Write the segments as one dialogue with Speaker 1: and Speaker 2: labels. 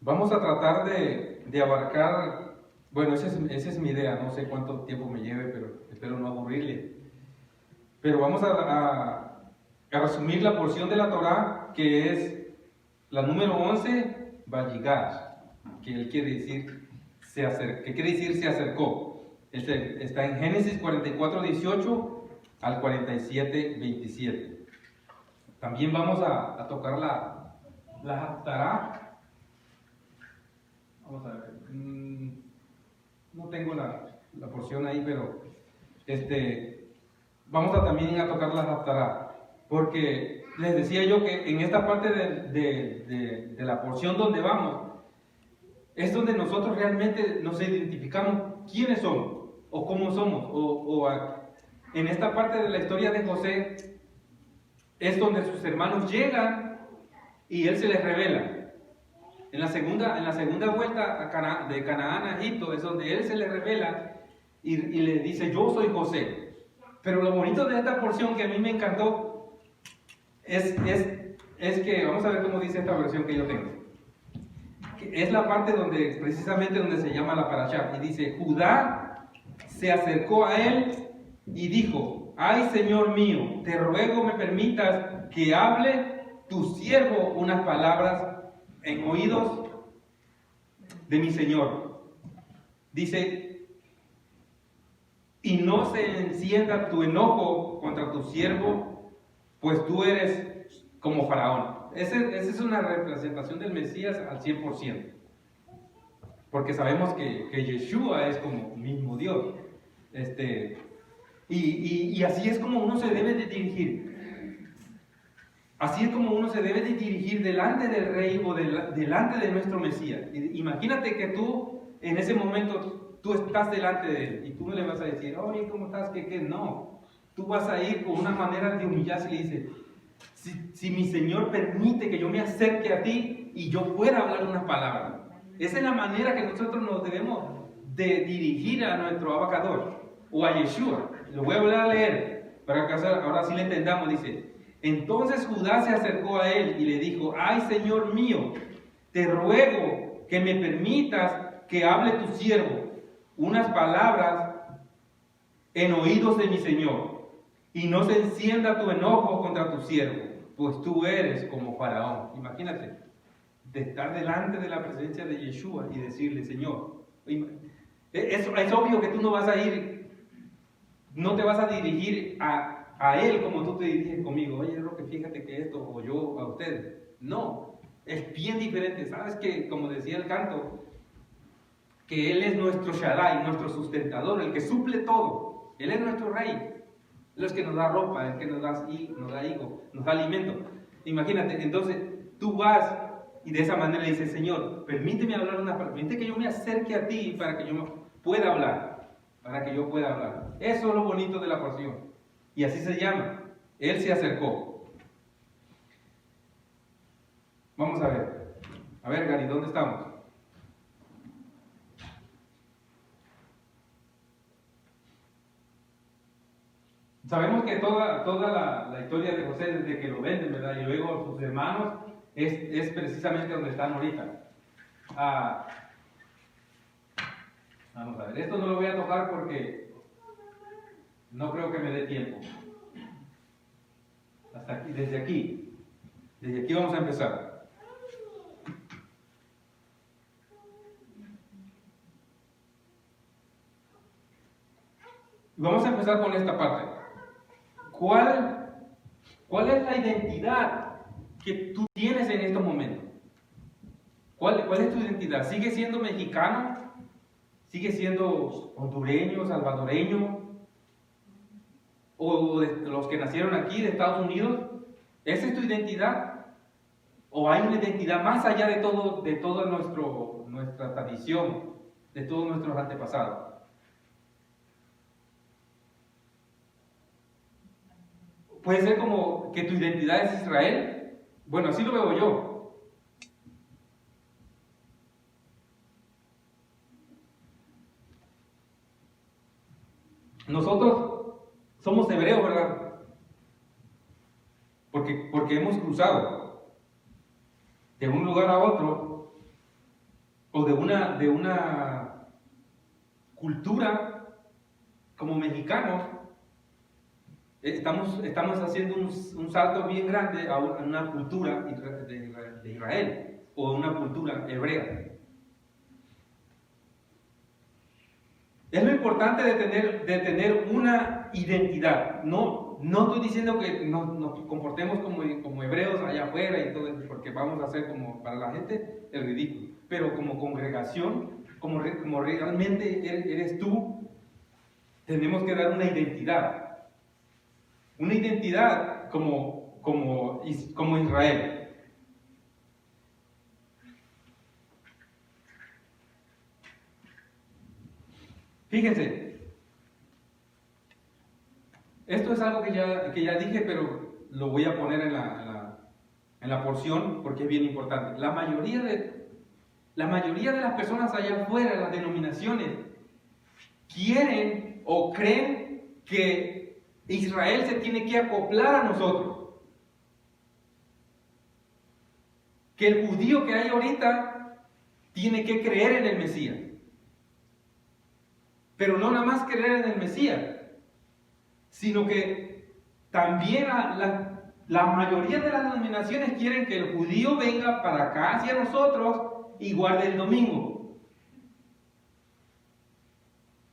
Speaker 1: Vamos a tratar de abarcar, bueno, esa es mi idea, no sé cuánto tiempo me lleve, pero espero no aburrirle. Pero vamos a resumir la porción de la Torá, que es la número 11, Vayigash, que él quiere decir que quiere decir se acercó. Está en Génesis 44, 18 al 47, 27. También vamos a tocar la Haftará. Vamos a ver, no tengo la porción ahí, pero vamos también a tocar la Haftará, porque les decía yo que en esta parte de la porción donde vamos, es donde nosotros realmente nos identificamos quiénes somos, o cómo somos, en esta parte de la historia de José, es donde sus hermanos llegan y él se les revela. En la segunda vuelta de Canaán a Egipto es donde él se le revela y le dice: yo soy José. Pero lo bonito de esta porción que a mí me encantó es que, vamos a ver cómo dice esta versión que yo tengo. Es la parte precisamente donde se llama la parashá, y dice: Judá se acercó a él y dijo: ay, Señor mío, te ruego me permitas que hable tu siervo unas palabras en oídos de mi Señor. Dice: y no se encienda tu enojo contra tu siervo, pues tú eres como Faraón. Esa es una representación del Mesías al 100%, porque sabemos que Yeshua es como mismo Dios. Y así es como uno se debe de dirigir. Así es como uno se debe de dirigir delante del Rey o delante de nuestro Mesías. Imagínate que tú, en ese momento, tú estás delante de él y tú no le vas a decir: oye, ¿cómo estás? ¿Qué? No. Tú vas a ir con una manera de humillarse y le dices: si mi Señor permite que yo me acerque a ti y yo pueda hablar unas palabras. Esa es la manera que nosotros nos debemos de dirigir a nuestro abacador o a Yeshua. Lo voy a volver a leer para que ahora sí le entendamos. Dice: entonces Judá se acercó a él y le dijo: ay, Señor mío, te ruego que me permitas que hable tu siervo unas palabras en oídos de mi Señor, y no se encienda tu enojo contra tu siervo, pues tú eres como Faraón. Imagínate, de estar delante de la presencia de Yeshua y decirle: Señor, es obvio que tú no vas a ir, no te vas a dirigir a él como tú te diriges conmigo. Oye, Roque, fíjate que esto, o yo a ustedes. No, es bien diferente. Sabes que, como decía el canto, que él es nuestro Shaddai, nuestro sustentador, el que suple todo. Él es nuestro rey. Él es el que nos da ropa, el que nos da higo, nos da alimento. Imagínate, entonces tú vas y de esa manera le dices: Señor, permíteme hablar permite que yo me acerque a ti para que yo pueda hablar. Para que yo pueda hablar. Eso es lo bonito de la porción. Y así se llama. Él se acercó. Vamos a ver. A ver, Gary, ¿dónde estamos? Sabemos que toda la historia de José, desde que lo venden, ¿verdad? Y luego sus hermanos, es precisamente donde están ahorita. Vamos a ver. Esto no lo voy a tocar porque no creo que me dé tiempo. Hasta aquí, desde aquí vamos a empezar. Vamos a empezar con esta parte. ¿Cuál es la identidad que tú tienes en estos momentos? ¿Cuál es tu identidad? ¿Sigue siendo mexicano? ¿Sigue siendo hondureño, salvadoreño? ¿O de los que nacieron aquí, de Estados Unidos? ¿Esa es tu identidad? ¿O hay una identidad más allá de toda nuestra tradición, de todos nuestros antepasados? Puede ser como que tu identidad es Israel. Bueno, así lo veo yo. Nosotros somos hebreos, ¿verdad? Porque hemos cruzado de un lugar a otro o de una cultura como mexicanos, estamos haciendo un salto bien grande a una cultura de Israel o una cultura hebrea. Es lo importante de tener una identidad. No estoy diciendo que nos comportemos como hebreos allá afuera y todo eso, porque vamos a hacer como para la gente el ridículo. Pero como congregación, como realmente eres tú, tenemos que dar una identidad. Una identidad como Israel. Fíjense, esto es algo que ya dije, pero lo voy a poner en la porción porque es bien importante. La mayoría de las personas allá afuera, las denominaciones, quieren o creen que Israel se tiene que acoplar a nosotros. Que el judío que hay ahorita tiene que creer en el Mesías. Pero no nada más creer en el Mesías, sino que también la mayoría de las denominaciones quieren que el judío venga para acá hacia nosotros y guarde el domingo.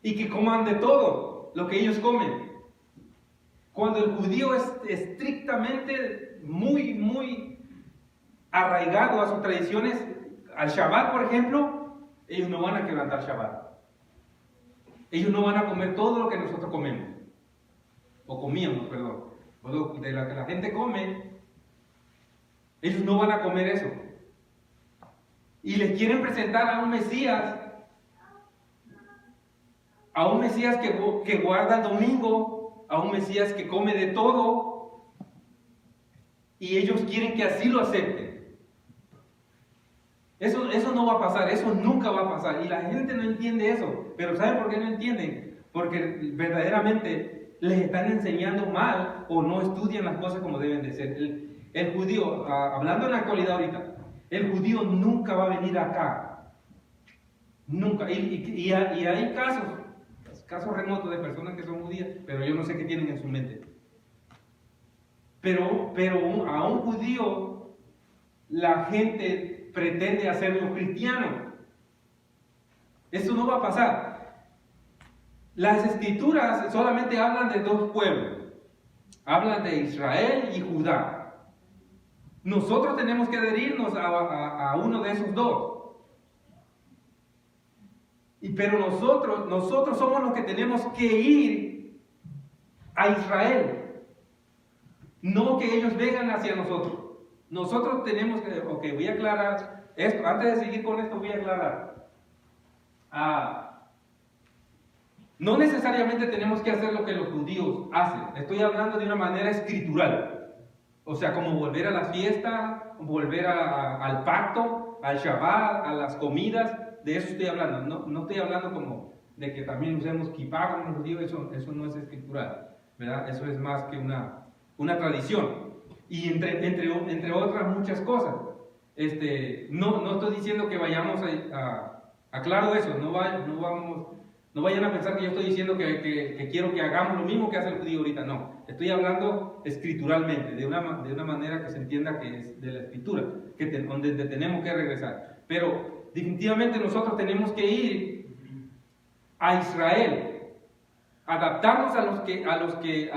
Speaker 1: Y que coman de todo lo que ellos comen. Cuando el judío es estrictamente muy arraigado a sus tradiciones, al Shabbat, por ejemplo, ellos no van a quebrantar Shabbat. Ellos no van a comer todo lo que nosotros comemos. O comíamos, perdón. De lo que la gente come, ellos no van a comer eso. Y les quieren presentar a un Mesías que guarda el domingo, a un Mesías que come de todo, y ellos quieren que así lo acepten. Eso no va a pasar, eso nunca va a pasar. Y la gente no entiende eso. Pero ¿saben por qué no entienden? Porque verdaderamente les están enseñando mal o no estudian las cosas como deben de ser. El judío, hablando en la actualidad ahorita, el judío nunca va a venir acá. Nunca. Y hay casos remotos de personas que son judías, pero yo no sé qué tienen en su mente. Pero a un judío la gente pretende hacerlo cristiano. Eso no va a pasar. Las escrituras solamente hablan de dos pueblos. Hablan de Israel y Judá. Nosotros tenemos que adherirnos a uno de esos dos. Pero nosotros somos los que tenemos que ir a Israel. No que ellos vengan hacia nosotros. Nosotros tenemos que, voy a aclarar esto, antes de seguir con esto voy a aclarar. No necesariamente tenemos que hacer lo que los judíos hacen, estoy hablando de una manera escritural. O sea, como volver a la fiesta, volver al pacto, al Shabbat, a las comidas, de eso estoy hablando. No estoy hablando como de que también usemos kippah como los judíos, eso no es escritural, ¿verdad? Eso es más que una tradición. Y entre otras muchas cosas. No estoy diciendo que vayamos aclaro eso, no vayan a pensar que yo estoy diciendo que quiero que hagamos lo mismo que hace el judío ahorita, no. Estoy hablando escrituralmente, de una manera que se entienda que es de la escritura, donde tenemos que regresar. Pero definitivamente nosotros tenemos que ir a Israel, adaptarnos a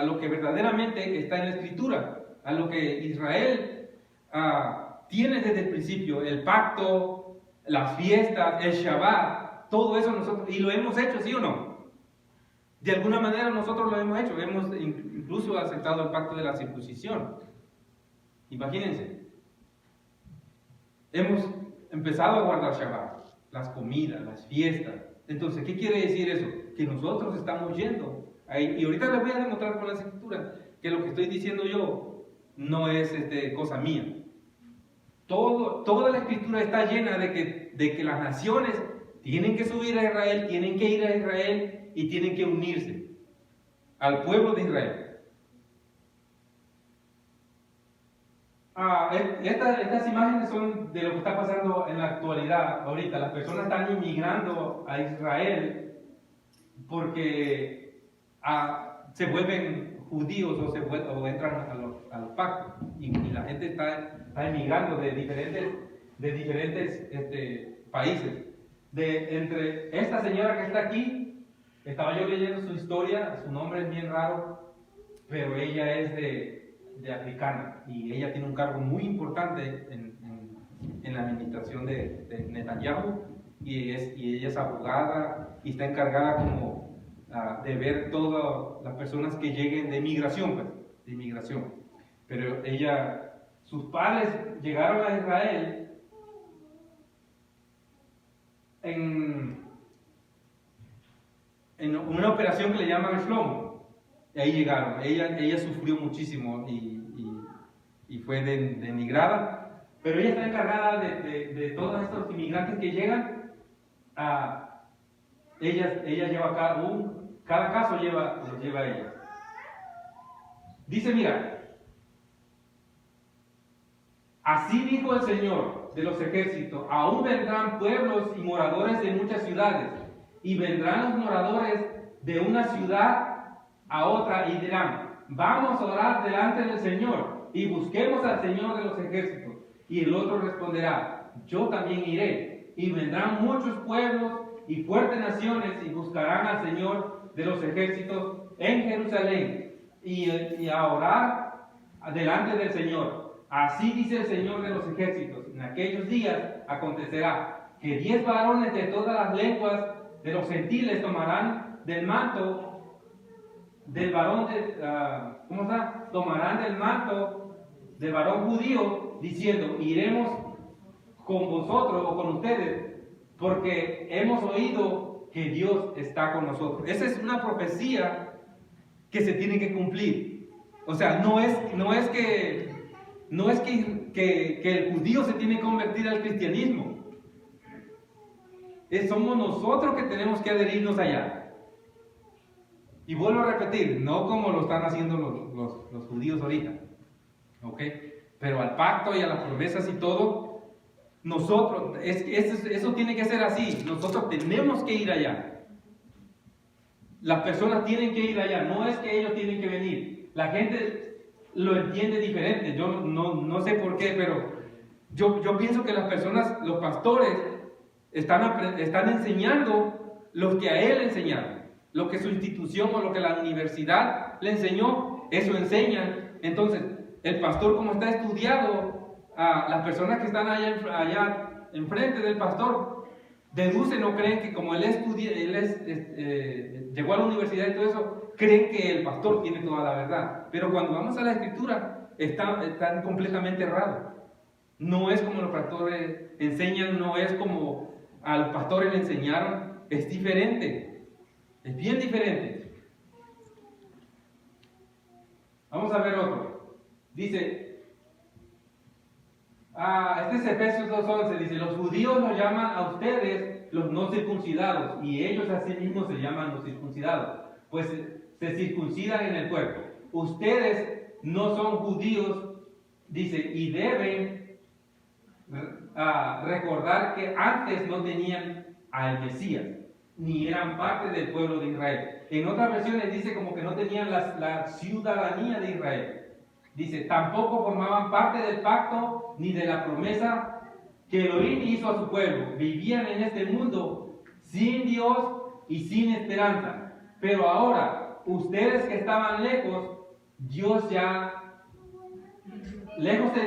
Speaker 1: lo que verdaderamente está en la escritura. A lo que Israel tiene desde el principio, el pacto, las fiestas, el Shabbat, todo eso nosotros, y lo hemos hecho, ¿sí o no? De alguna manera nosotros lo hemos hecho, hemos incluso aceptado el pacto de la circuncisión. Imagínense, hemos empezado a guardar Shabbat, las comidas, las fiestas. Entonces, ¿qué quiere decir eso? Que nosotros estamos yendo ahí, y ahorita les voy a demostrar con las escrituras que lo que estoy diciendo yo no es cosa mía. Toda la escritura está llena de que las naciones tienen que subir a Israel, tienen que ir a Israel y tienen que unirse al pueblo de Israel. Estas imágenes son de lo que está pasando en la actualidad. Ahorita las personas están inmigrando a Israel porque se vuelven judíos o entran a los pactos. Y la gente está emigrando de diferentes países. Entre esta señora que está aquí, estaba yo leyendo su historia, su nombre es bien raro, pero ella es de africana y ella tiene un cargo muy importante en la administración de Netanyahu y ella es abogada y está encargada como de ver todas las personas que lleguen de inmigración, pues, de inmigración. Pero sus padres llegaron a Israel en una operación que le llaman Shlomo. Y ahí llegaron. Ella sufrió muchísimo y fue denigrada. Pero ella está encargada de todos estos inmigrantes que llegan. Ella lleva cada caso los lleva ella. Dice, mira, así dijo el Señor de los ejércitos, aún vendrán pueblos y moradores de muchas ciudades, y vendrán los moradores de una ciudad a otra y dirán, vamos a orar delante del Señor y busquemos al Señor de los ejércitos. Y el otro responderá, yo también iré. Y vendrán muchos pueblos y fuertes naciones y buscarán al Señor de los ejércitos en Jerusalén y a orar delante del Señor. Así dice el Señor de los ejércitos, en aquellos días acontecerá que 10 varones de todas las lenguas de los gentiles tomarán del manto del varón tomarán del manto del varón judío, diciendo, iremos con vosotros o con ustedes, porque hemos oído que Dios está con nosotros. Esa es una profecía que se tiene que cumplir. O sea, no es que el judío se tiene que convertir al cristianismo. Somos nosotros que tenemos que adherirnos allá. Y vuelvo a repetir, no como lo están haciendo los judíos ahorita, ¿ok? Pero al pacto y a las promesas y todo, nosotros, eso tiene que ser así, nosotros tenemos que ir allá. Las personas tienen que ir allá, no es que ellos tienen que venir. La gente lo entiende diferente, yo no sé por qué, pero yo pienso que las personas, los pastores, están enseñando lo que a él enseñaron. Lo que su institución o lo que la universidad le enseñó, eso enseñan. Entonces, el pastor, como está estudiado, las personas que están allá enfrente del pastor, deducen o creen que como llegó a la universidad y todo eso, creen que el pastor tiene toda la verdad. Pero cuando vamos a la escritura, están completamente errados. No es como los pastores enseñan, no es como a los pastores le enseñaron, es diferente. Es bien diferente. Vamos a ver otro. Dice, este es Efesios 2:11, dice, los judíos los llaman a ustedes los no circuncidados, y ellos a sí mismos se llaman los circuncidados, pues se circuncidan en el cuerpo. Ustedes no son judíos, dice, y deben recordar que antes no tenían al Mesías, ni eran parte del pueblo de Israel. En otras versiones dice como que no tenían la ciudadanía de Israel. Dice, tampoco formaban parte del pacto ni de la promesa que Elohim hizo a su pueblo. Vivían en este mundo sin Dios y sin esperanza. Pero ahora, ustedes que estaban lejos de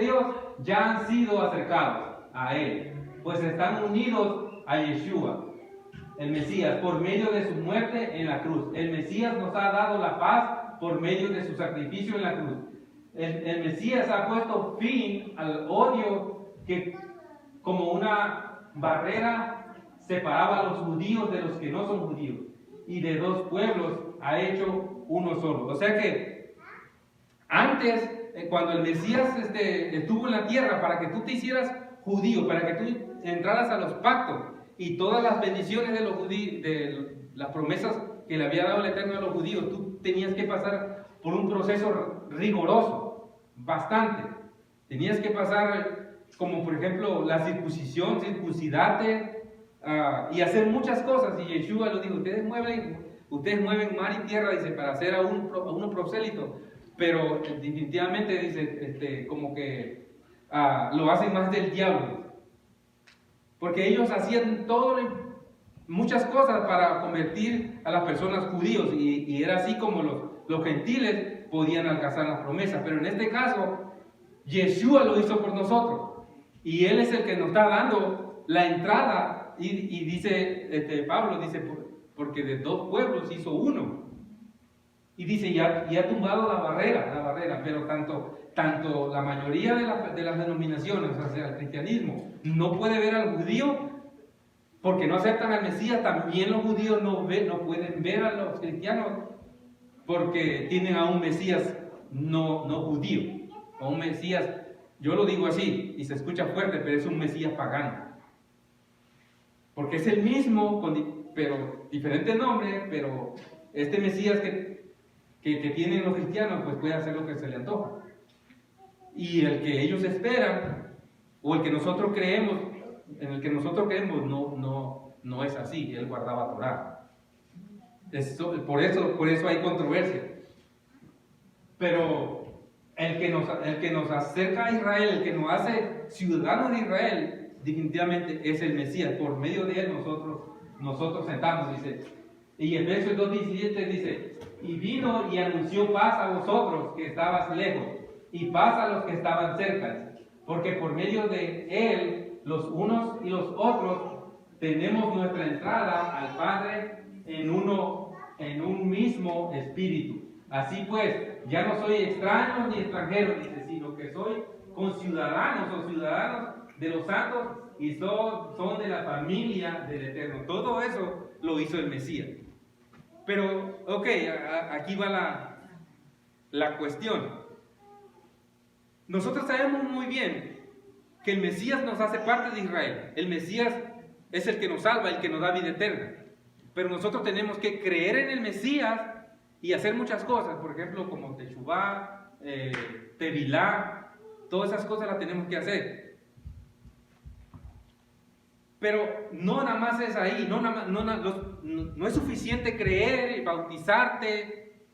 Speaker 1: Dios, ya han sido acercados a Él, pues están unidos a Yeshua, el Mesías, por medio de su muerte en la cruz. El Mesías nos ha dado la paz por medio de su sacrificio en la cruz. El Mesías ha puesto fin al odio que como una barrera separaba a los judíos de los que no son judíos, y de dos pueblos ha hecho uno solo. O sea que antes, cuando el Mesías estuvo en la tierra para que tú te hicieras judío, para que tú entraras a los pactos y todas las bendiciones de los judíos, de las promesas que le había dado el Eterno a los judíos, tú tenías que pasar por un proceso riguroso, bastante. Tenías que pasar, como por ejemplo, la circuncisión, circuncidarte, y hacer muchas cosas. Y Yeshua lo dijo, ustedes mueven mar y tierra, dice, para hacer a uno prosélito. Pero definitivamente, dice, como que lo hacen más del diablo. Porque ellos hacían muchas cosas para convertir a las personas judíos. Y era así como los gentiles podían alcanzar las promesas. Pero en este caso, Yeshua lo hizo por nosotros. Y Él es el que nos está dando la entrada. Y dice, Pablo dice, porque de dos pueblos hizo uno. Y dice, y ha tumbado la barrera, pero tanto la mayoría de las denominaciones, o sea, el cristianismo, no puede ver al judío porque no aceptan al Mesías. También los judíos no pueden ver a los cristianos porque tienen a un Mesías no judío, a un Mesías, yo lo digo así, y se escucha fuerte, pero es un Mesías pagano. Porque es el mismo, pero diferente nombre, pero este Mesías que tienen los cristianos, pues puede hacer lo que se le antoja. Y el que ellos esperan, o el que nosotros creemos, en el que nosotros creemos, no es así. Él guardaba Torá. Por eso hay controversia. Pero el que nos acerca a Israel, el que nos hace ciudadanos de Israel, definitivamente es el Mesías. Por medio de él nosotros sentamos, dice. Y Efesios 2:17 dice, y vino y anunció paz a vosotros que estabas lejos, y paz a los que estaban cerca, porque por medio de él, los unos y los otros, tenemos nuestra entrada al Padre en un mismo espíritu. Así pues, ya no soy extraño ni extranjero, dice, sino que soy conciudadanos o ciudadanos de los santos y son de la familia del Eterno. Todo eso lo hizo el Mesías. Pero, ok, aquí va la cuestión. Nosotros sabemos muy bien que el Mesías nos hace parte de Israel. El Mesías es el que nos salva, el que nos da vida eterna. Pero nosotros tenemos que creer en el Mesías y hacer muchas cosas. Por ejemplo, como Teshuvá, Tevilá, todas esas cosas las tenemos que hacer. Pero no nada más es ahí, no es suficiente creer y bautizarte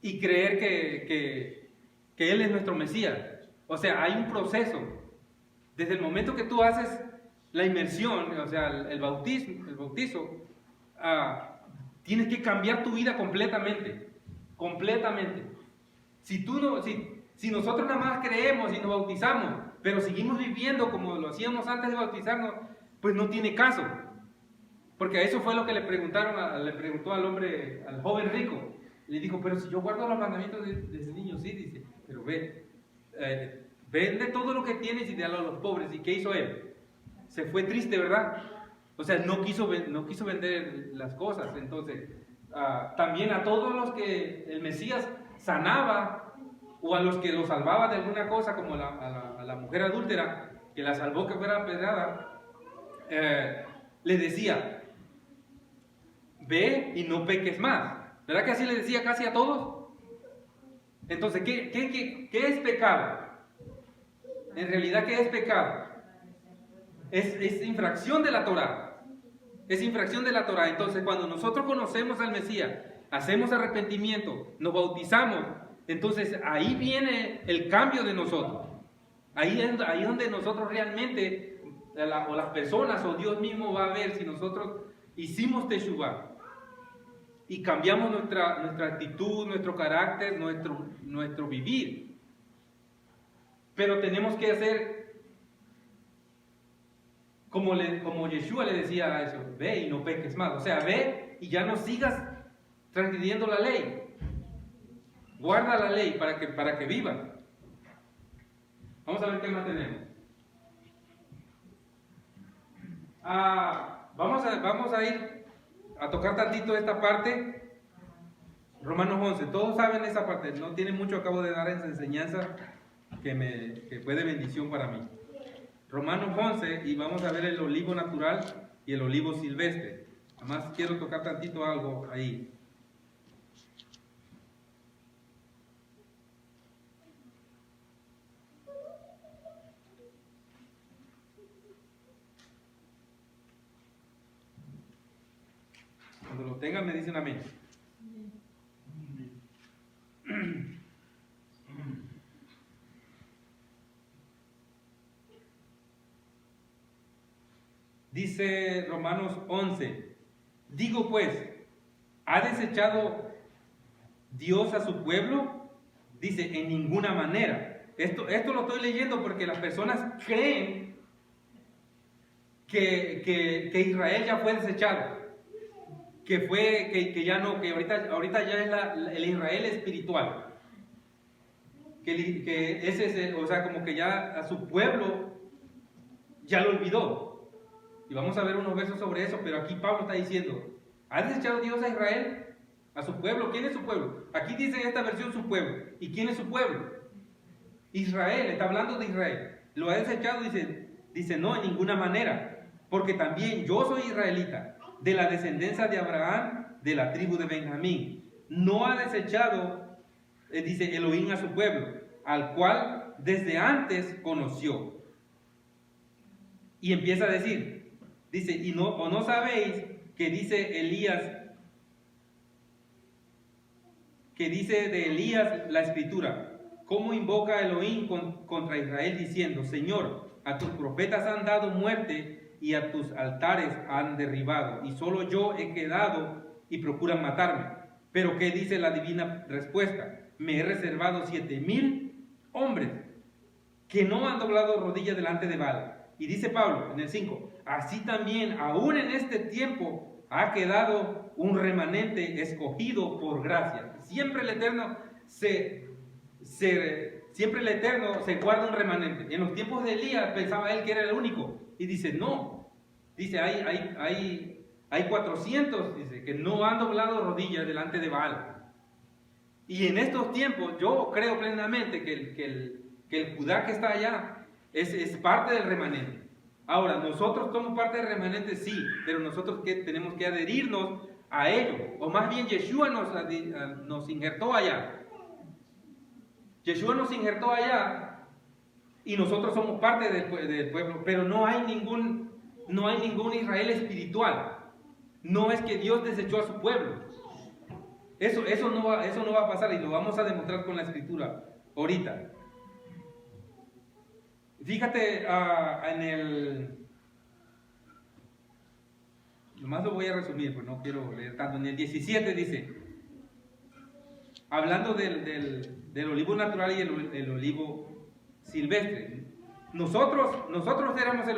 Speaker 1: y creer que Él es nuestro Mesías. O sea, hay un proceso. Desde el momento que tú haces la inmersión, o sea, el bautizo, tienes que cambiar tu vida completamente. Si nosotros nada más creemos y nos bautizamos, pero seguimos viviendo como lo hacíamos antes de bautizarnos, pues no tiene caso. Porque eso fue lo que le preguntó al hombre, al joven rico. Le dijo, pero si yo guardo los mandamientos de ese niño, sí, dice, pero vende todo lo que tienes y dale a los pobres. ¿Y qué hizo él? Se fue triste, ¿verdad? O sea, no quiso vender las cosas. Entonces, también a todos los que el Mesías sanaba, o a los que lo salvaba de alguna cosa, como a la mujer adúltera, que la salvó que fuera apedreada, le decía, ve y no peques más. ¿Verdad que así le decía casi a todos? Entonces, ¿qué es pecado? En realidad, ¿qué es pecado? Es infracción de la Torá. Es infracción de la Torá. Entonces, cuando nosotros conocemos al Mesías, hacemos arrepentimiento, nos bautizamos, entonces ahí viene el cambio de nosotros. Ahí es donde nosotros realmente, o las personas o Dios mismo va a ver si nosotros hicimos Teshuvá y cambiamos nuestra actitud, nuestro carácter, nuestro vivir. Pero tenemos que hacer como Yeshua le decía a eso, ve y no peques más. O sea, ve y ya no sigas transgrediendo la ley. Guarda la ley para que vivan. Vamos a ver qué más tenemos. Vamos a ir a tocar tantito esta parte. Romanos 11. Todos saben esa parte. No tiene mucho, acabo de dar esa enseñanza que fue de bendición para mí. Romanos 11, y vamos a ver el olivo natural y el olivo silvestre. Además quiero tocar tantito algo ahí. lo tengan me dicen amén. Dice Romanos 11, digo pues, ¿ha desechado Dios a su pueblo? Dice, en ninguna manera. Esto lo estoy leyendo porque las personas creen que Israel ya fue desechado, que ya no, que ahorita ya es el Israel espiritual, que ese es o sea, como que ya a su pueblo ya lo olvidó. Y vamos a ver unos versos sobre eso, pero aquí Pablo está diciendo, ¿ha desechado Dios a Israel? A su pueblo. ¿Quién es su pueblo? Aquí dice en esta versión su pueblo. ¿Y quién es su pueblo? Israel, está hablando de Israel. ¿Lo ha desechado? Dice no, en ninguna manera. Porque también yo soy israelita, de la descendencia de Abraham, de la tribu de Benjamín. No ha desechado, dice Elohim, a su pueblo, al cual desde antes conoció. Y empieza a decir, dice, ¿o no sabéis que dice Elías, que dice de Elías la escritura, cómo invoca a Elohim contra Israel diciendo, Señor, a tus profetas han dado muerte y a tus altares han derribado, y solo yo he quedado y procuran matarme? Pero ¿qué dice la divina respuesta? Me he reservado 7,000 hombres que no han doblado rodillas delante de Baal. Y dice Pablo en el 5, así también aún en este tiempo ha quedado un remanente escogido por gracia. Siempre el Eterno siempre el Eterno se guarda un remanente. En los tiempos de Elías pensaba él que era el único. Y dice, no. Dice, hay 400, dice, que no han doblado rodillas delante de Baal. Y en estos tiempos yo creo plenamente que el Judá que está allá es parte del remanente. Ahora, nosotros somos parte del remanente, sí, pero nosotros tenemos que adherirnos a ello. O más bien, Yeshua nos injertó allá. Yeshua nos injertó allá y nosotros somos parte del pueblo, pero no hay ningún Israel espiritual. No es que Dios desechó a su pueblo. Eso no va a pasar y lo vamos a demostrar con la escritura ahorita. Fíjate nomás lo voy a resumir, pues no quiero leer tanto. En el 17 dice, hablando del olivo natural y el olivo silvestre. Nosotros éramos el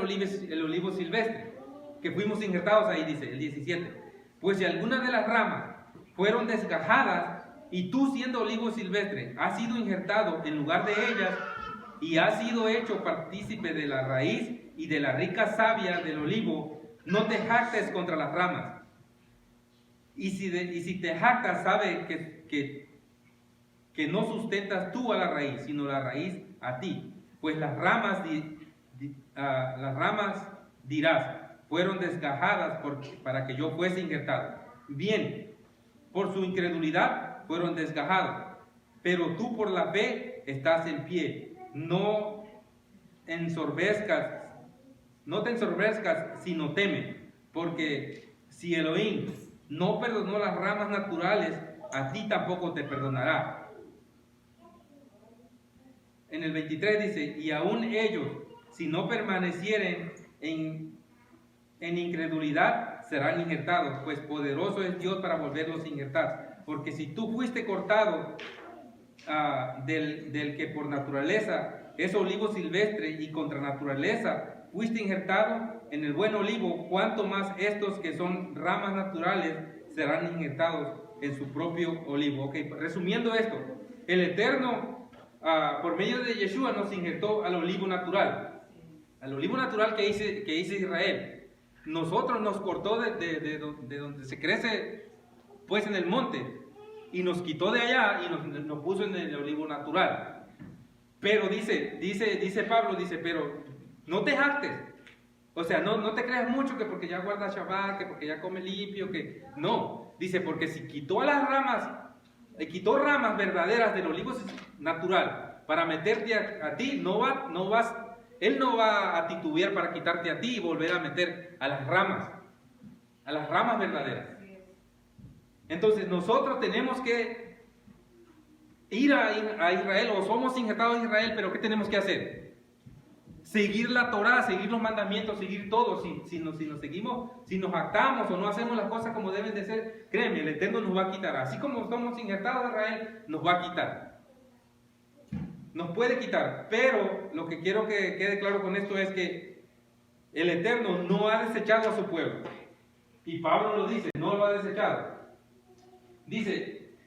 Speaker 1: olivo silvestre, que fuimos injertados ahí, dice el 17. Pues si algunas de las ramas fueron desgajadas, y tú siendo olivo silvestre, has sido injertado en lugar de ellas, y has sido hecho partícipe de la raíz y de la rica savia del olivo, no te jactes contra las ramas. Y si te jactas, sabe que no sustentas tú a la raíz, sino la raíz a ti. Pues las ramas dirás, fueron desgajadas para que yo fuese injertado. Bien, por su incredulidad fueron desgajados, pero tú por la fe estás en pie. No te ensorbezcas, sino teme, porque si Elohim no perdonó las ramas naturales, a ti tampoco te perdonará. En el 23 dice, y aún ellos, si no permanecieren en incredulidad, serán injertados, pues poderoso es Dios para volverlos a injertar. Porque si tú fuiste cortado del que por naturaleza es olivo silvestre y contra naturaleza fuiste injertado en el buen olivo, cuanto más estos que son ramas naturales serán injertados en su propio olivo. Ok, resumiendo esto, el Eterno por medio de Yeshua nos injertó al olivo natural que hizo Israel. Nosotros nos cortó de donde se crece, pues en el monte, y nos quitó de allá y nos puso en el olivo natural. Pero dice Pablo, pero no te jactes. O sea, no te creas mucho que porque ya guarda Shabbat, que porque ya come limpio, que no. Dice, porque si quitó quitó ramas verdaderas del olivo natural para meterte a ti, él no va a titubear para quitarte a ti y volver a meter a las ramas verdaderas. Entonces nosotros tenemos que ir a Israel, o somos injertados en Israel, pero ¿qué tenemos que hacer? Seguir la Torá, seguir los mandamientos, seguir todo. Si nos seguimos, si nos jactamos o no hacemos las cosas como deben de ser, créeme, el Eterno nos va a quitar. Así como somos injertados en Israel, nos va a quitar. Nos puede quitar, pero lo que quiero que quede claro con esto es que el Eterno no ha desechado a su pueblo. Y Pablo lo dice, no lo ha desechado. Dice,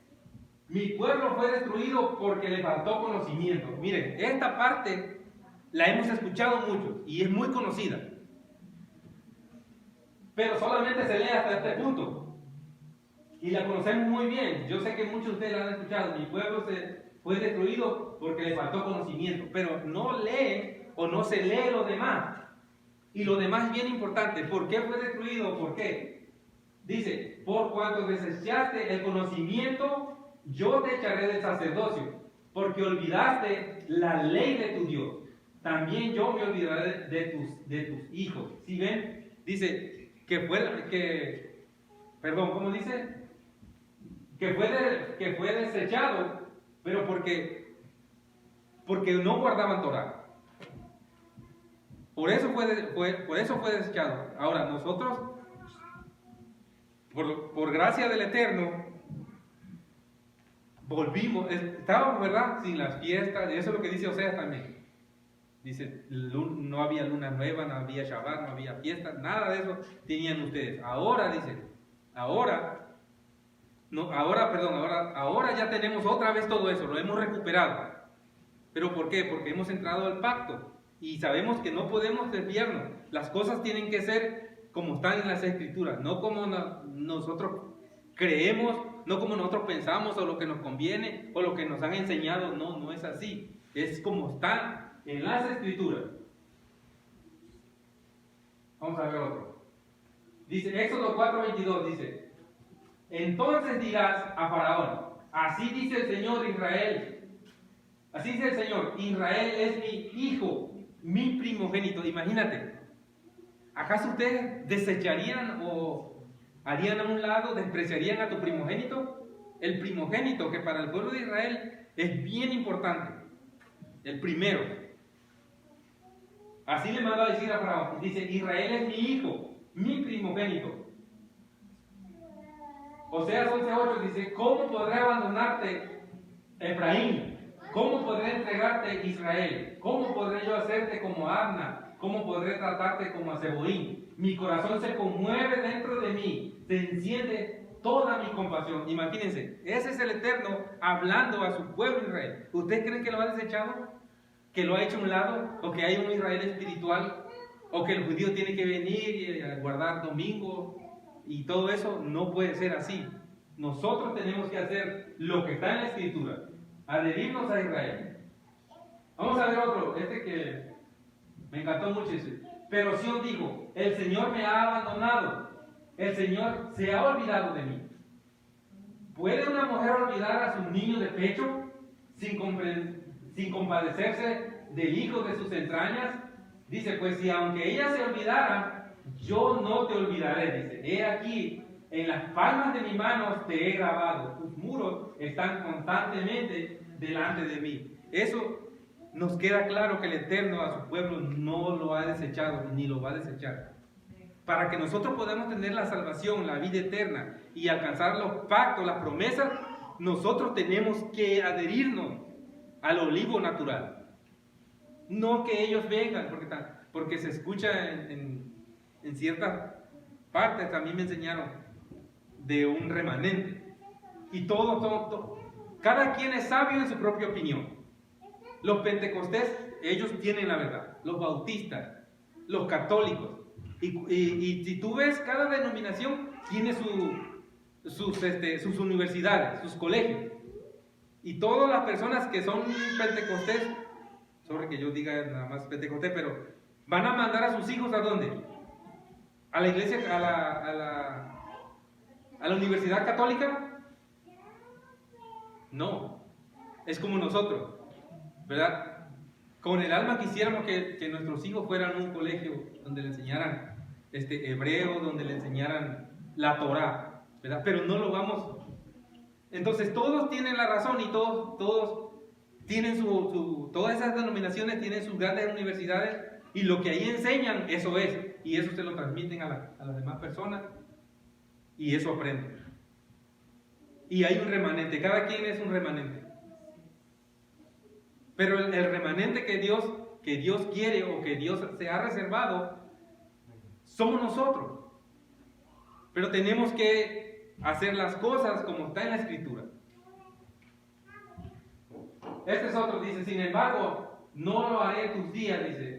Speaker 1: mi pueblo fue destruido porque le faltó conocimiento. Miren, esta parte la hemos escuchado mucho y es muy conocida. Pero solamente se lee hasta este punto. Y la conocemos muy bien. Yo sé que muchos de ustedes la han escuchado. Mi pueblo fue destruido porque le faltó conocimiento. Pero no lee o no se lee lo demás. Y lo demás es bien importante. ¿Por qué fue destruido? ¿Por qué? Dice, por cuanto desechaste el conocimiento, yo te echaré del sacerdocio, porque olvidaste la ley de tu Dios. También yo me olvidaré de tus hijos. ¿Sí ven? Dice ¿cómo dice? Que fue desechado, pero porque no guardaban Torah. Por eso fue desechado. Ahora, nosotros, por gracia del Eterno, volvimos, estábamos, ¿verdad? Sin las fiestas, y eso es lo que dice Oseas también. Dice, no había luna nueva, no había Shabbat, no había fiesta, nada de eso tenían ustedes. Ahora, dice, ahora ya tenemos otra vez todo eso, lo hemos recuperado. ¿Pero por qué? Porque hemos entrado al pacto y sabemos que no podemos desviarnos. Las cosas tienen que ser como están en las Escrituras, no como nosotros creemos, no como nosotros pensamos o lo que nos conviene o lo que nos han enseñado. No es así. Es como están en las Escrituras. Vamos a ver otro. Dice, Éxodo 4:22 dice, entonces dirás a Faraón, así dice el Señor Israel. Así dice el Señor, Israel es mi hijo, mi primogénito. Imagínate, ¿acaso ustedes desecharían o harían a un lado, despreciarían a tu primogénito? El primogénito, que para el pueblo de Israel es bien importante, el primero. Así le mandó a decir a Faraón, dice, Israel es mi hijo, mi primogénito. Oseas 11:8 dice, ¿cómo podré abandonarte, Efraín? ¿Cómo podré entregarte, Israel? ¿Cómo podré yo hacerte como Adna? ¿Cómo podré tratarte como a Zeboín? Mi corazón se conmueve dentro de mí, se enciende toda mi compasión. Imagínense, ese es el Eterno hablando a su pueblo Israel. ¿Ustedes creen que lo ha desechado? ¿Que lo ha hecho a un lado? ¿O que hay un Israel espiritual? ¿O que el judío tiene que venir y guardar domingo? Y todo eso no puede ser así. Nosotros tenemos que hacer lo que está en la Escritura, adherirnos a Israel. Vamos a ver otro, que me encantó mucho ese. Pero si os digo, el Señor me ha abandonado, el Señor se ha olvidado de mí. ¿Puede una mujer olvidar a su niño de pecho sin compadecerse del hijo de sus entrañas? Dice, pues si aunque ella se olvidara, yo no te olvidaré. Dice, he aquí, en las palmas de mis manos te he grabado, tus muros están constantemente delante de mí. Eso nos queda claro, que el Eterno a su pueblo no lo ha desechado ni lo va a desechar. Para que nosotros podamos tener la salvación, la vida eterna y alcanzar los pactos, las promesas, nosotros tenemos que adherirnos al olivo natural. No que ellos vengan, porque se escucha en ciertas partes, también me enseñaron, de un remanente. Y todo, cada quien es sabio en su propia opinión. Los pentecostés, ellos tienen la verdad. Los bautistas, los católicos. Y si tú ves, cada denominación tiene sus universidades, sus colegios. Y todas las personas que son pentecostés, sobre que yo diga nada más pentecostés, pero van a mandar a sus hijos ¿a dónde? A la iglesia, a la universidad católica. No, es como nosotros, ¿verdad? Con el alma quisiéramos que nuestros hijos fueran a un colegio donde le enseñaran hebreo, donde le enseñaran la Torá. ¿verdad? Pero no lo vamos. Entonces todos tienen la razón y todos tienen todas esas denominaciones tienen sus grandes universidades y lo que ahí enseñan, eso es. Y eso se lo transmiten a las demás personas y eso aprenden. Y hay un remanente, cada quien es un remanente. Pero el remanente que Dios quiere o que Dios se ha reservado, somos nosotros. Pero tenemos que hacer las cosas como está en la Escritura. Este es otro, dice, sin embargo, no lo haré tus días, dice.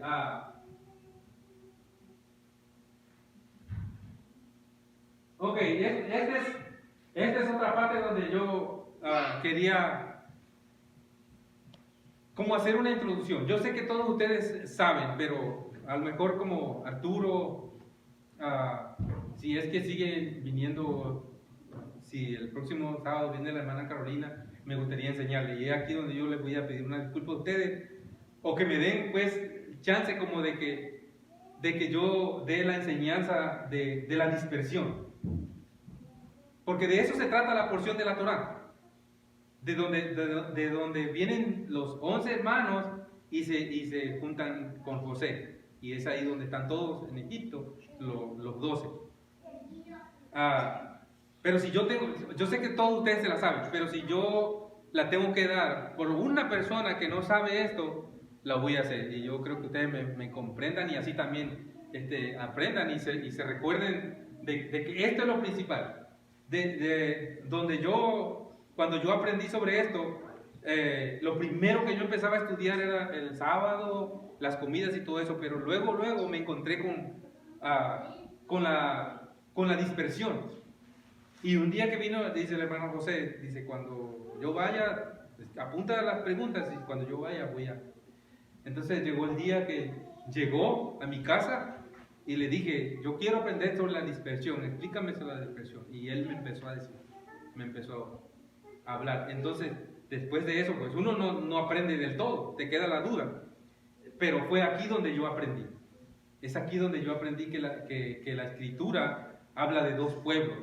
Speaker 1: Ok, esta es otra parte donde yo quería como hacer una introducción. Yo sé que todos ustedes saben, pero a lo mejor como Arturo, si es que sigue viniendo, si el próximo sábado viene la hermana Carolina, me gustaría enseñarle. Y es aquí donde yo les voy a pedir una disculpa a ustedes, o que me den pues chance como de que yo dé la enseñanza de la dispersión. Porque de eso se trata la porción de la Torá. De donde vienen los 11 hermanos y se juntan con José. Y es ahí donde están todos en Egipto, los 12. Pero si yo sé que todos ustedes se la saben, pero si yo la tengo que dar por una persona que no sabe esto, la voy a hacer. Y yo creo que ustedes me comprendan y así también aprendan y se recuerden de que esto es lo principal. Cuando yo aprendí sobre esto, lo primero que yo empezaba a estudiar era el sábado, las comidas y todo eso, pero luego me encontré con la dispersión. Y un día que vino, dice el hermano José, dice, cuando yo vaya, apunta las preguntas y cuando yo vaya voy a... Entonces llegó el día que llegó a mi casa y le dije, yo quiero aprender sobre la dispersión, explícame sobre la dispersión. Y él me empezó a decir, me empezó a hablar. Entonces, después de eso, pues uno no aprende del todo, te queda la duda. Pero fue aquí donde yo aprendí. Es aquí donde yo aprendí que la Escritura habla de dos pueblos.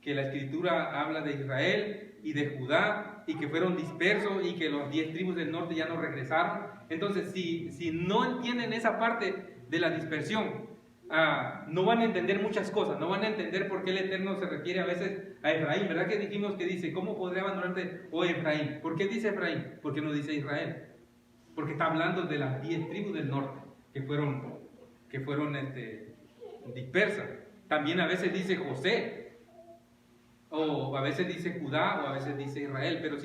Speaker 1: Que la Escritura habla de Israel y de Judá, y que fueron dispersos y que los 10 tribus del norte ya no regresaron. Entonces, si no entienden esa parte de la dispersión, no van a entender muchas cosas, no van a entender por qué el Eterno se refiere a veces a Efraín. ¿Verdad que dijimos que dice, ¿cómo podré abandonarte, oh Efraín? ¿Por qué dice Efraín? ¿Por qué no dice Israel? Porque está hablando de las 10 tribus del norte que fueron dispersas. También a veces dice José, o a veces dice Judá, o a veces dice Israel. Pero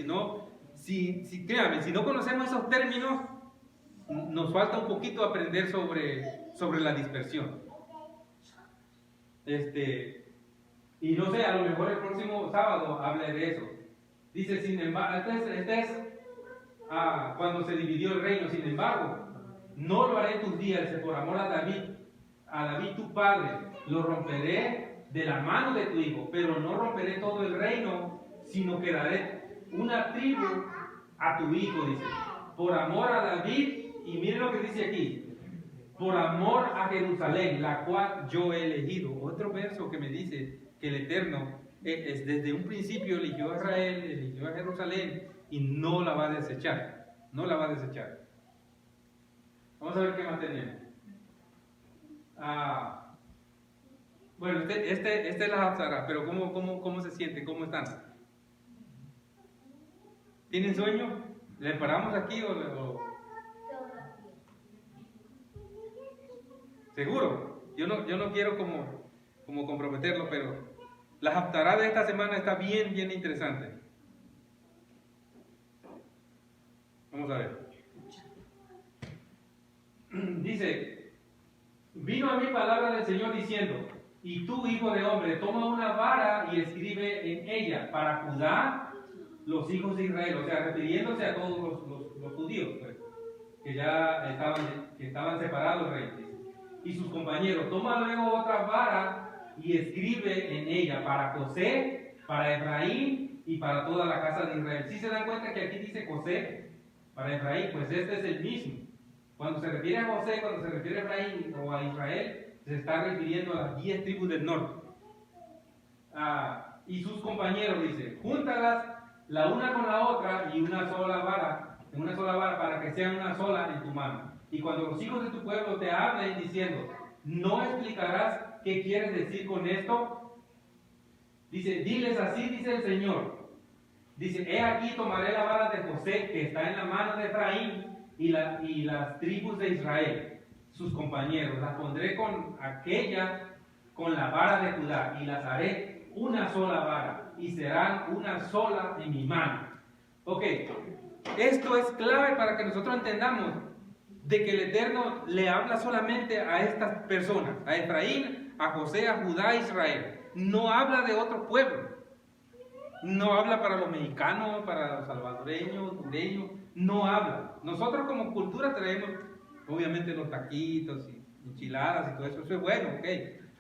Speaker 1: créanme, si no conocemos esos términos, nos falta un poquito aprender sobre la dispersión. Y no sé, a lo mejor el próximo sábado hable de eso. Dice, sin embargo, cuando se dividió el reino, sin embargo, no lo haré tus días por amor a David tu padre, lo romperé de la mano de tu hijo, pero no romperé todo el reino, sino que daré una tribu a tu hijo, dice, por amor a David, y miren lo que dice aquí, por amor a Jerusalén, la cual yo he elegido. Otro verso que me dice que el Eterno desde un principio eligió a Israel, eligió a Jerusalén y no la va a desechar. No la va a desechar. Vamos a ver qué más tenemos. Bueno, este es la Haftarah, pero ¿cómo se sienten? ¿Cómo están? ¿Tienen sueño? ¿Le paramos aquí o... ¿Seguro? Yo no quiero como comprometerlo, pero la Haftarah de esta semana está bien interesante. Vamos a ver. Dice, vino a mí palabra del Señor diciendo, y tú, hijo de hombre, toma una vara y escribe en ella para Judá, los hijos de Israel, o sea, refiriéndose a todos los judíos, pues, que ya estaban separados reyes. Y sus compañeros, toma luego otra vara y escribe en ella para José, para Efraín y para toda la casa de Israel. Si se dan cuenta que aquí dice José para Efraín, pues este es el mismo. Cuando se refiere a José, cuando se refiere a Efraín o a Israel, se está refiriendo a las 10 tribus del norte. y sus compañeros, dice, júntalas la una con la otra y en una sola vara para que sean una sola en tu mano. Y cuando los hijos de tu pueblo te hablen diciendo, ¿no explicarás qué quieres decir con esto? Dice, diles así, dice el Señor. Dice, he aquí tomaré la vara de José que está en la mano de Efraín y las tribus de Israel, sus compañeros, las pondré con la vara de Judá y las haré una sola vara y serán una sola en mi mano. Ok, esto es clave para que nosotros entendamos de que el Eterno le habla solamente a estas personas, a Efraín, a José, a Judá, a Israel. No habla de otro pueblo. No habla para los mexicanos, para los salvadoreños, hondureños. No habla. Nosotros como cultura traemos, obviamente, los taquitos y enchiladas y todo eso. Eso es bueno, ok.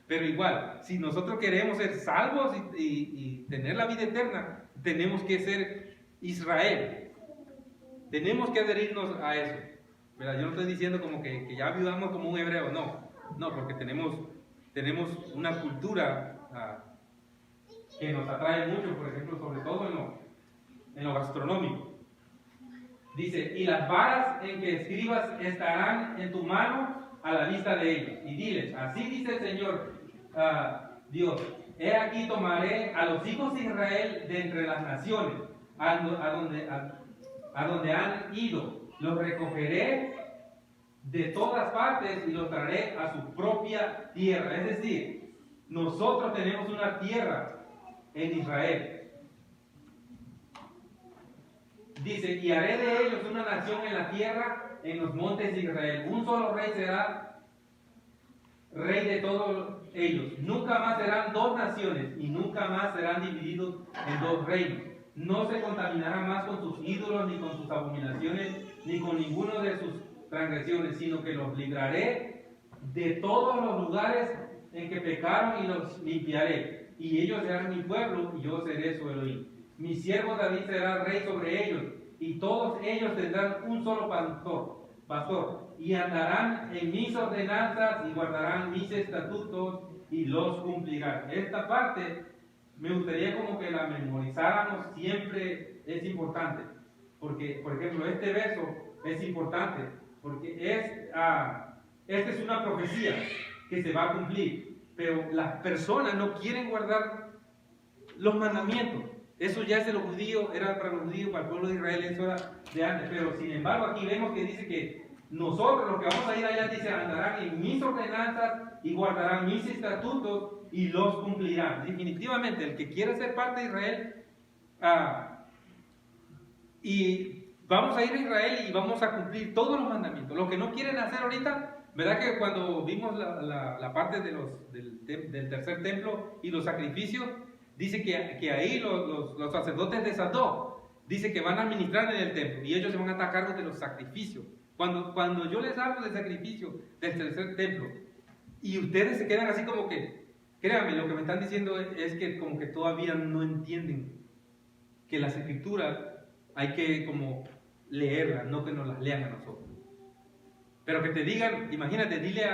Speaker 1: Pero igual, si nosotros queremos ser salvos y tener la vida eterna, tenemos que ser Israel. Tenemos que adherirnos a eso. ¿Verdad? Yo no estoy diciendo como que ya vivamos como un hebreo, no, porque tenemos una cultura que nos atrae mucho, por ejemplo, sobre todo en lo gastronómico. Dice, y las varas en que escribas estarán en tu mano a la vista de ellos. Y diles, así dice el Señor Dios, he aquí tomaré a los hijos de Israel de entre las naciones, a donde han ido, los recogeré de todas partes y los traeré a su propia tierra. Es decir, nosotros tenemos una tierra en Israel. Dice, y haré de ellos una nación en la tierra, en los montes de Israel. Un solo rey será rey de todos ellos. Nunca más serán dos naciones y nunca más serán divididos en dos reinos. No se contaminarán más con sus ídolos, ni con sus abominaciones, ni con ninguno de sus transgresiones, sino que los libraré de todos los lugares en que pecaron y los limpiaré. Y ellos serán mi pueblo y yo seré su Elohim. Mi siervo David será rey sobre ellos y todos ellos tendrán un solo pastor y andarán en mis ordenanzas y guardarán mis estatutos y los cumplirán. Esta parte me gustaría como que la memorizáramos, siempre es importante, porque por ejemplo este verso es importante, porque esta es una profecía que se va a cumplir, pero las personas no quieren guardar los mandamientos. Eso ya es de los judíos, era para los judíos, para el pueblo de Israel, eso era de antes, pero sin embargo aquí vemos que dice que nosotros los que vamos a ir allá, dice, andarán en mis ordenanzas y guardarán mis estatutos y los cumplirán. Definitivamente, el que quiere ser parte de Israel, y vamos a ir a Israel y vamos a cumplir todos los mandamientos. Los que no quieren hacer ahorita, ¿verdad que cuando vimos la parte del tercer templo y los sacrificios, dice que ahí los sacerdotes de Sadoc, dice que van a administrar en el templo y ellos se van a estar a cargo de los sacrificios. Cuando yo les hablo del sacrificio del tercer templo y ustedes se quedan así como que, créanme, lo que me están diciendo es que como que todavía no entienden que las escrituras hay que como leerlas, no que nos las lean a nosotros. Pero que te digan, imagínate, dile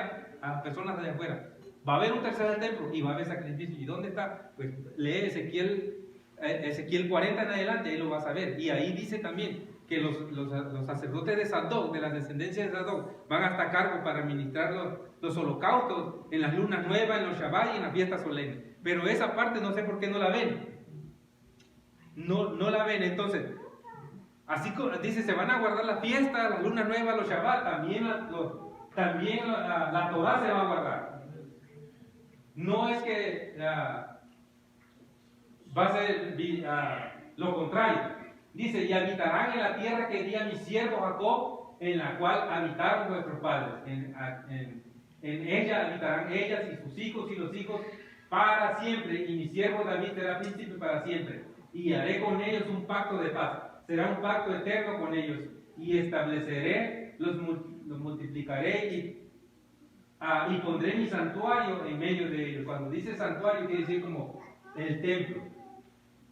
Speaker 1: a personas de afuera, va a haber un tercer templo y va a haber sacrificio. ¿Y dónde está? Pues lee Ezequiel 40 en adelante, ahí lo vas a ver. Y ahí dice también que los sacerdotes de Sadoc, de las descendencias de Sadoc, van a estar a cargo para administrar los holocaustos en las lunas nuevas, en los Shabbat y en las fiestas solemnes. Pero esa parte no sé por qué no la ven. No la ven. Entonces, así dice, se van a guardar las fiestas, las lunas nuevas, los Shabbat, también la Torah se va a guardar. No es que va a ser lo contrario. Dice, y habitarán en la tierra que di a mi siervo Jacob, en la cual habitaron vuestros padres. En ella habitarán ellas y sus hijos y los hijos para siempre, y mi siervo David será príncipe para siempre. Y haré con ellos un pacto de paz. Será un pacto eterno con ellos. Y estableceré, los multiplicaré y pondré mi santuario en medio de ellos. Cuando dice santuario quiere decir como el templo.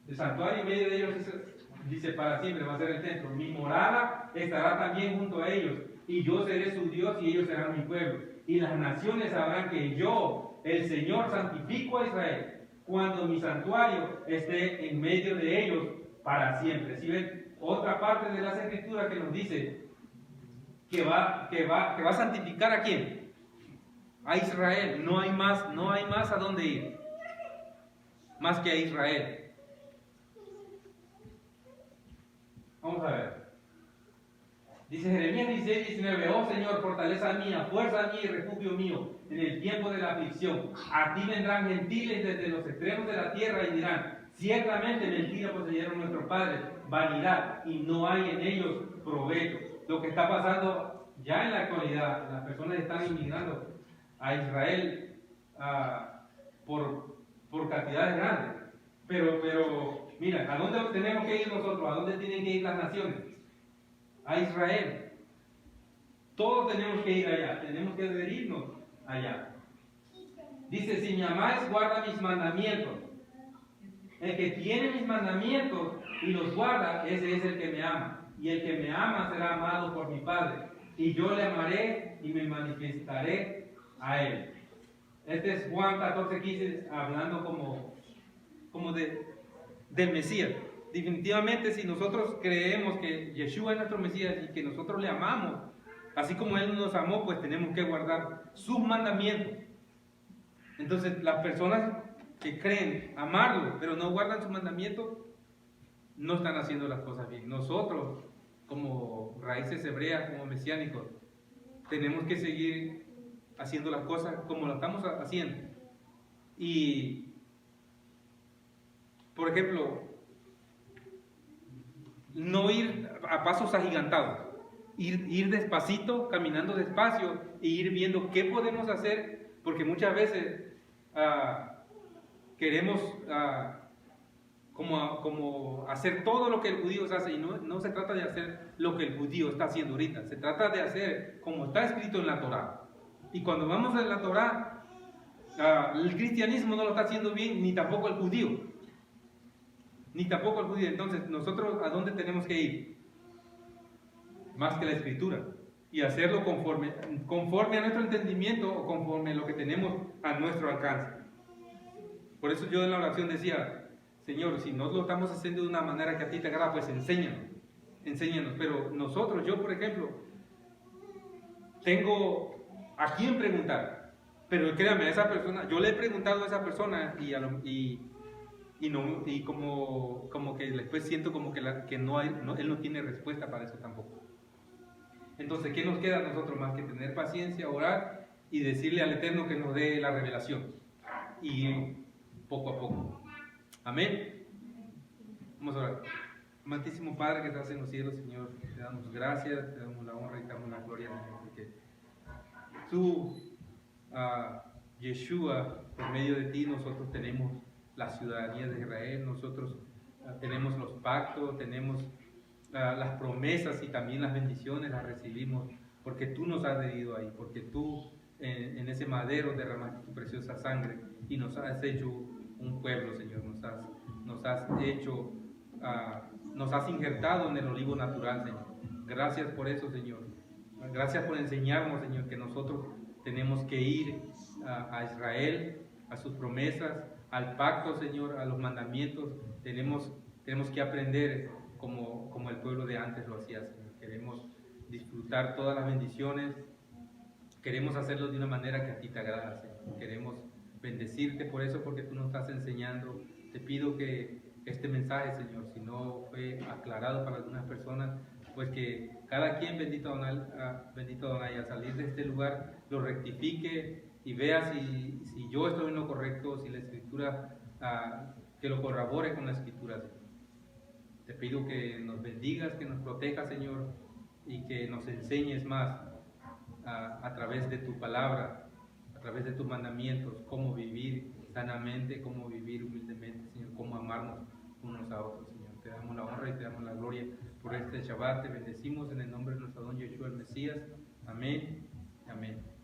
Speaker 1: El santuario en medio de ellos dice para siempre va a ser el templo. Mi morada estará también junto a ellos. Y yo seré su Dios y ellos serán mi pueblo. Y las naciones sabrán que yo, el Señor, santifico a Israel. cuando mi santuario esté en medio de ellos para siempre. ¿Sí ven? Otra parte de las Escrituras que nos dice que va a santificar ¿a quién? A Israel. No hay más a dónde ir, más que a Israel. Vamos a ver. Dice Jeremías 16, 19, oh Señor, fortaleza mía, fuerza mía y refugio mío en el tiempo de la aflicción. A ti vendrán gentiles desde los extremos de la tierra y dirán, ciertamente mentira poseyeron nuestros padres, vanidad, y no hay en ellos provecho. Lo que está pasando ya en la actualidad, las personas están inmigrando a Israel por cantidades grandes. Pero mira, ¿a dónde tenemos que ir nosotros? ¿A dónde tienen que ir las naciones? A Israel. Todos tenemos que ir allá, tenemos que adherirnos allá. Dice, si me amáis, guarda mis mandamientos. El que tiene mis mandamientos y los guarda, ese es el que me ama. Y el que me ama será amado por mi Padre. Y yo le amaré y me manifestaré a él. Este es Juan 14:15, hablando como del Mesías. Definitivamente, si nosotros creemos que Yeshua es nuestro Mesías y que nosotros le amamos, así como Él nos amó, pues tenemos que guardar sus mandamientos. Entonces, las personas que creen amarlo, pero no guardan sus mandamientos, no están haciendo las cosas bien. Nosotros, como raíces hebreas, como mesiánicos, tenemos que seguir haciendo las cosas como las estamos haciendo. Y, por ejemplo, no ir a pasos agigantados, ir despacito, caminando despacio e ir viendo qué podemos hacer, porque muchas veces queremos como hacer todo lo que el judío hace, y no se trata de hacer lo que el judío está haciendo ahorita, se trata de hacer como está escrito en la Torá. Y cuando vamos a la Torá, el cristianismo no lo está haciendo bien, ni tampoco el judío. Entonces, nosotros, ¿a dónde tenemos que ir? Más que la Escritura. Y hacerlo conforme a nuestro entendimiento o conforme a lo que tenemos a nuestro alcance. Por eso yo en la oración decía, Señor, si no lo estamos haciendo de una manera que a ti te agrada, pues enséñanos. Pero nosotros, yo por ejemplo, tengo a quién preguntar. Pero créame, a esa persona, yo le he preguntado a esa persona y como que después siento como que él no tiene respuesta para eso tampoco. Entonces, ¿qué nos queda a nosotros más que tener paciencia, orar y decirle al Eterno que nos dé la revelación? Y poco a poco. Amén. Vamos a orar. Amantísimo Padre que estás en los cielos, Señor, te damos gracias, te damos la honra y te damos la gloria, Señor, porque tú, Yeshua, por medio de ti nosotros tenemos la ciudadanía de Israel, nosotros tenemos los pactos, tenemos las promesas y también las bendiciones las recibimos porque tú nos has herido ahí, porque tú en ese madero derramaste tu preciosa sangre y nos has hecho un pueblo, Señor, nos has injertado en el olivo natural, Señor. Gracias por eso, Señor. Gracias por enseñarnos, Señor, que nosotros tenemos que ir a Israel, a sus promesas, al pacto, Señor, a los mandamientos. Tenemos que aprender como el pueblo de antes lo hacía, Señor. Queremos disfrutar todas las bendiciones. Queremos hacerlo de una manera que a ti te agrada, Señor. Queremos bendecirte por eso, porque tú nos estás enseñando. Te pido que este mensaje, Señor, si no fue aclarado para algunas personas, pues que cada quien, bendito Adonai, al salir de este lugar, lo rectifique y vea si yo estoy en lo correcto, si la Escritura, que lo corrobore con la Escritura, Señor. Te pido que nos bendigas, que nos protejas, Señor, y que nos enseñes más a través de tu palabra, a través de tus mandamientos, cómo vivir sanamente, cómo vivir humildemente, Señor, cómo amarnos unos a otros, Señor. Te damos la honra y te damos la gloria por este Shabbat. Te bendecimos en el nombre de nuestro don Yeshua el Mesías. Amén. Amén.